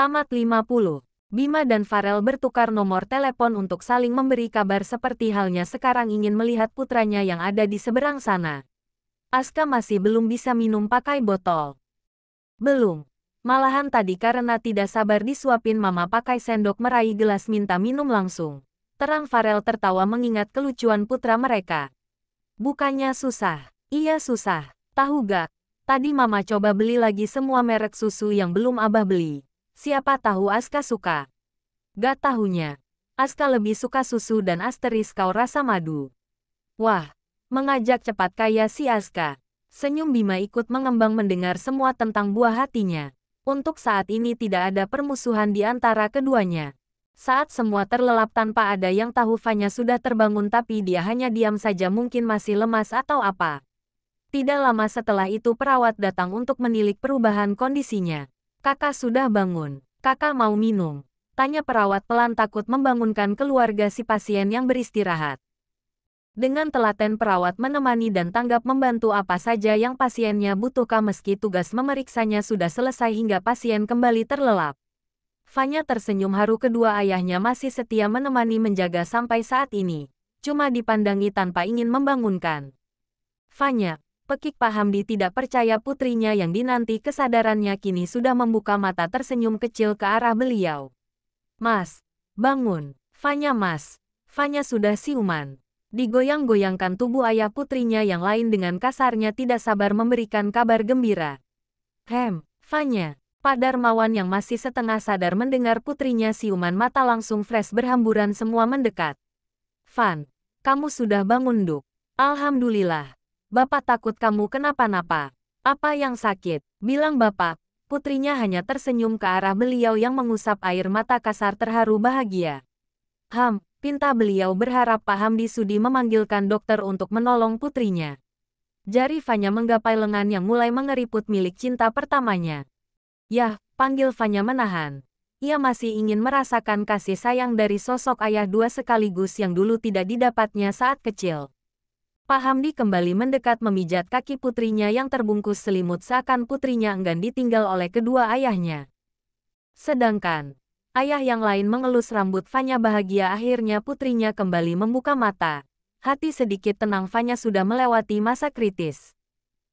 Tamat 50. Bima dan Farel bertukar nomor telepon untuk saling memberi kabar seperti halnya sekarang ingin melihat putranya yang ada di seberang sana. Aska masih belum bisa minum pakai botol. Belum. Malahan tadi karena tidak sabar disuapin mama pakai sendok meraih gelas minta minum langsung. Terang Farel tertawa mengingat kelucuan putra mereka. Bukannya susah. Iya susah. Tahu gak? Tadi mama coba beli lagi semua merek susu yang belum abah beli. Siapa tahu Aska suka. Gak tahunya. Aska lebih suka susu dan asteris kau rasa madu. Wah, mengajak cepat kaya si Aska. Senyum Bima ikut mengembang mendengar semua tentang buah hatinya. Untuk saat ini tidak ada permusuhan di antara keduanya. Saat semua terlelap tanpa ada yang tahu Fanya sudah terbangun tapi dia hanya diam saja mungkin masih lemas atau apa. Tidak lama setelah itu perawat datang untuk menilik perubahan kondisinya. Kakak sudah bangun. Kakak mau minum? Tanya perawat pelan takut membangunkan keluarga si pasien yang beristirahat. Dengan telaten perawat menemani dan tanggap membantu apa saja yang pasiennya butuhkan meski tugas memeriksanya sudah selesai hingga pasien kembali terlelap. Fanya tersenyum haru kedua ayahnya masih setia menemani menjaga sampai saat ini. Cuma dipandangi tanpa ingin membangunkan. Fanya. Pekik Pak Hamdi tidak percaya putrinya yang dinanti kesadarannya kini sudah membuka mata tersenyum kecil ke arah beliau. Mas, bangun. Fanya mas. Fanya sudah siuman. Digoyang-goyangkan tubuh ayah putrinya yang lain dengan kasarnya tidak sabar memberikan kabar gembira. Fanya. Pak Darmawan yang masih setengah sadar mendengar putrinya siuman mata langsung fresh berhamburan semua mendekat. Fan, kamu sudah bangun Duk. Alhamdulillah. Bapak takut kamu kenapa-napa. Apa yang sakit? Bilang Bapak. Putrinya hanya tersenyum ke arah beliau yang mengusap air mata kasar terharu bahagia. Pinta beliau berharap Pak Hamdi sudi memanggilkan dokter untuk menolong putrinya. Jari Fanya menggapai lengan yang mulai mengeriput milik cinta pertamanya. Yah, panggil Fanya menahan. Ia masih ingin merasakan kasih sayang dari sosok ayah dua sekaligus yang dulu tidak didapatnya saat kecil. Pak Hamdi kembali mendekat memijat kaki putrinya yang terbungkus selimut seakan putrinya enggan ditinggal oleh kedua ayahnya. Sedangkan, ayah yang lain mengelus rambut Fanya bahagia akhirnya putrinya kembali membuka mata. Hati sedikit tenang Fanya sudah melewati masa kritis.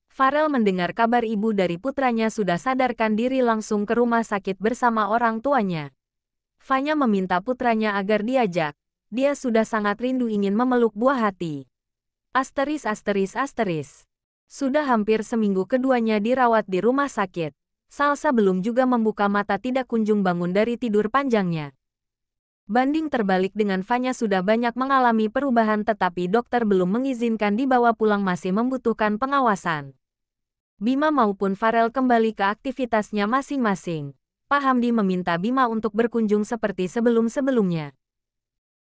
Farel mendengar kabar ibu dari putranya sudah sadarkan diri langsung ke rumah sakit bersama orang tuanya. Fanya meminta putranya agar diajak. Dia sudah sangat rindu ingin memeluk buah hati. Asteris. Sudah hampir seminggu keduanya dirawat di rumah sakit. Salsa belum juga membuka mata tidak kunjung bangun dari tidur panjangnya. Banding terbalik dengan Fanya sudah banyak mengalami perubahan tetapi dokter belum mengizinkan dibawa pulang masih membutuhkan pengawasan. Bima maupun Farel kembali ke aktivitasnya masing-masing. Pak Hamdi meminta Bima untuk berkunjung seperti sebelum-sebelumnya.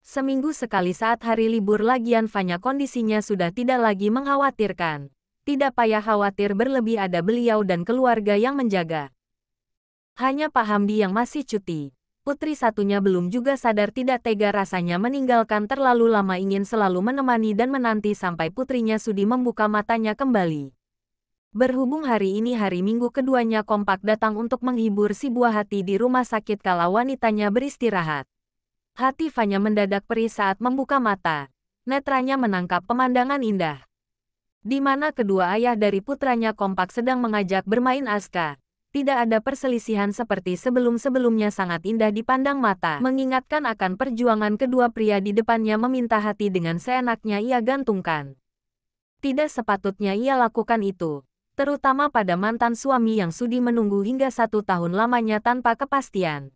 Seminggu sekali saat hari libur lagian Fanya kondisinya sudah tidak lagi mengkhawatirkan. Tidak payah khawatir berlebih ada beliau dan keluarga yang menjaga. Hanya Pak Hamdi yang masih cuti. Putri satunya belum juga sadar tidak tega rasanya meninggalkan terlalu lama ingin selalu menemani dan menanti sampai putrinya sudi membuka matanya kembali. Berhubung hari ini hari Minggu keduanya kompak datang untuk menghibur si buah hati di rumah sakit kala wanitanya beristirahat. Hati Fanya mendadak perih saat membuka mata. Netranya menangkap pemandangan indah. Di mana kedua ayah dari putranya kompak sedang mengajak bermain Aska. Tidak ada perselisihan seperti sebelum-sebelumnya sangat indah dipandang mata. Mengingatkan akan perjuangan kedua pria di depannya meminta hati dengan seenaknya ia gantungkan. Tidak sepatutnya ia lakukan itu. Terutama pada mantan suami yang sudi menunggu hingga 1 tahun lamanya tanpa kepastian.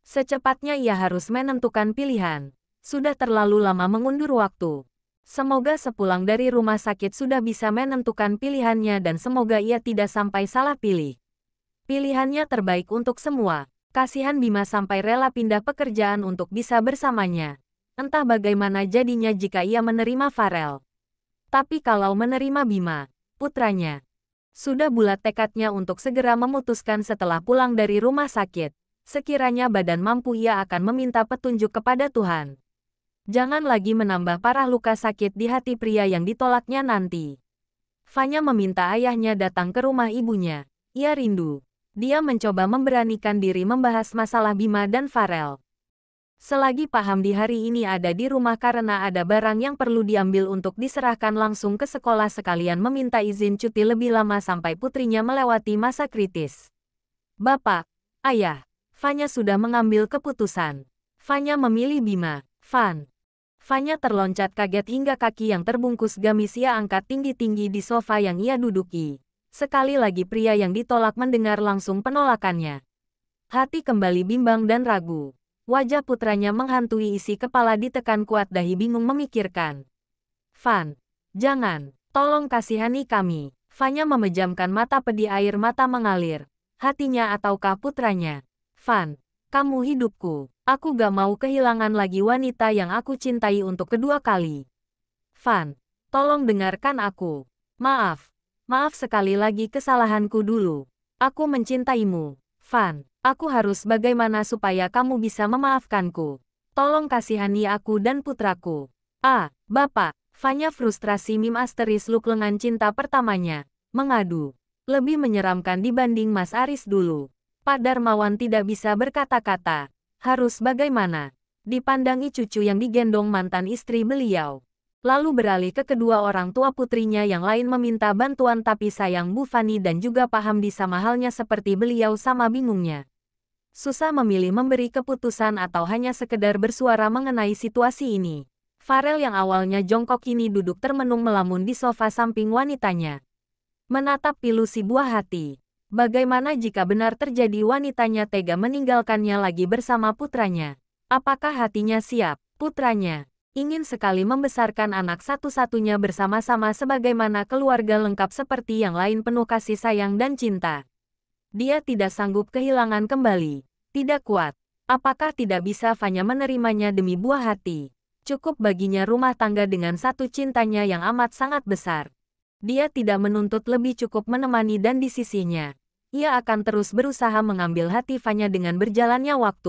Secepatnya ia harus menentukan pilihan. Sudah terlalu lama mengundur waktu. Semoga sepulang dari rumah sakit sudah bisa menentukan pilihannya dan semoga ia tidak sampai salah pilih. Pilihannya terbaik untuk semua. Kasihan Bima sampai rela pindah pekerjaan untuk bisa bersamanya. Entah bagaimana jadinya jika ia menerima Farel. Tapi kalau menerima Bima, putranya, sudah bulat tekadnya untuk segera memutuskan setelah pulang dari rumah sakit. Sekiranya badan mampu ia akan meminta petunjuk kepada Tuhan. Jangan lagi menambah parah luka sakit di hati pria yang ditolaknya nanti. Fanya meminta ayahnya datang ke rumah ibunya. Ia rindu. Dia mencoba memberanikan diri membahas masalah Bima dan Farel. Selagi paham di hari ini ada di rumah karena ada barang yang perlu diambil untuk diserahkan langsung ke sekolah sekalian meminta izin cuti lebih lama sampai putrinya melewati masa kritis. Bapak, Ayah, Fanya sudah mengambil keputusan. Fanya memilih Bima, Fan. Fanya terloncat kaget hingga kaki yang terbungkus gamis ia angkat tinggi-tinggi di sofa yang ia duduki. Sekali lagi pria yang ditolak mendengar langsung penolakannya. Hati kembali bimbang dan ragu. Wajah putranya menghantui isi kepala ditekan kuat dahi bingung memikirkan. Fan, jangan, tolong kasihani kami. Fanya memejamkan mata pedih air mata mengalir. Hatinya ataukah putranya? Fan, kamu hidupku. Aku gak mau kehilangan lagi wanita yang aku cintai untuk kedua kali. Fan, tolong dengarkan aku. Maaf sekali lagi kesalahanku dulu. Aku mencintaimu. Fan. Aku harus bagaimana supaya kamu bisa memaafkanku. Tolong kasihani aku dan putraku. Bapak. Fanya frustrasi asteris luk lengan cinta pertamanya. Mengadu. Lebih menyeramkan dibanding Mas Aris dulu. Pak Darmawan tidak bisa berkata-kata. Harus bagaimana? Dipandangi cucu yang digendong mantan istri beliau. Lalu beralih ke kedua orang tua putrinya yang lain meminta bantuan tapi sayang Bu Fani dan juga Pak Hamdi sama halnya seperti beliau sama bingungnya. Susah memilih memberi keputusan atau hanya sekedar bersuara mengenai situasi ini. Farel yang awalnya jongkok kini duduk termenung melamun di sofa samping wanitanya. Menatap pilu si buah hati. Bagaimana jika benar terjadi wanitanya tega meninggalkannya lagi bersama putranya? Apakah hatinya siap? Putranya ingin sekali membesarkan anak satu-satunya bersama-sama sebagaimana keluarga lengkap seperti yang lain penuh kasih sayang dan cinta. Dia tidak sanggup kehilangan kembali. Tidak kuat. Apakah tidak bisa Fanya menerimanya demi buah hati? Cukup baginya rumah tangga dengan satu cintanya yang amat sangat besar. Dia tidak menuntut lebih, cukup menemani dan di sisinya. Ia akan terus berusaha mengambil hati Fanya dengan berjalannya waktu.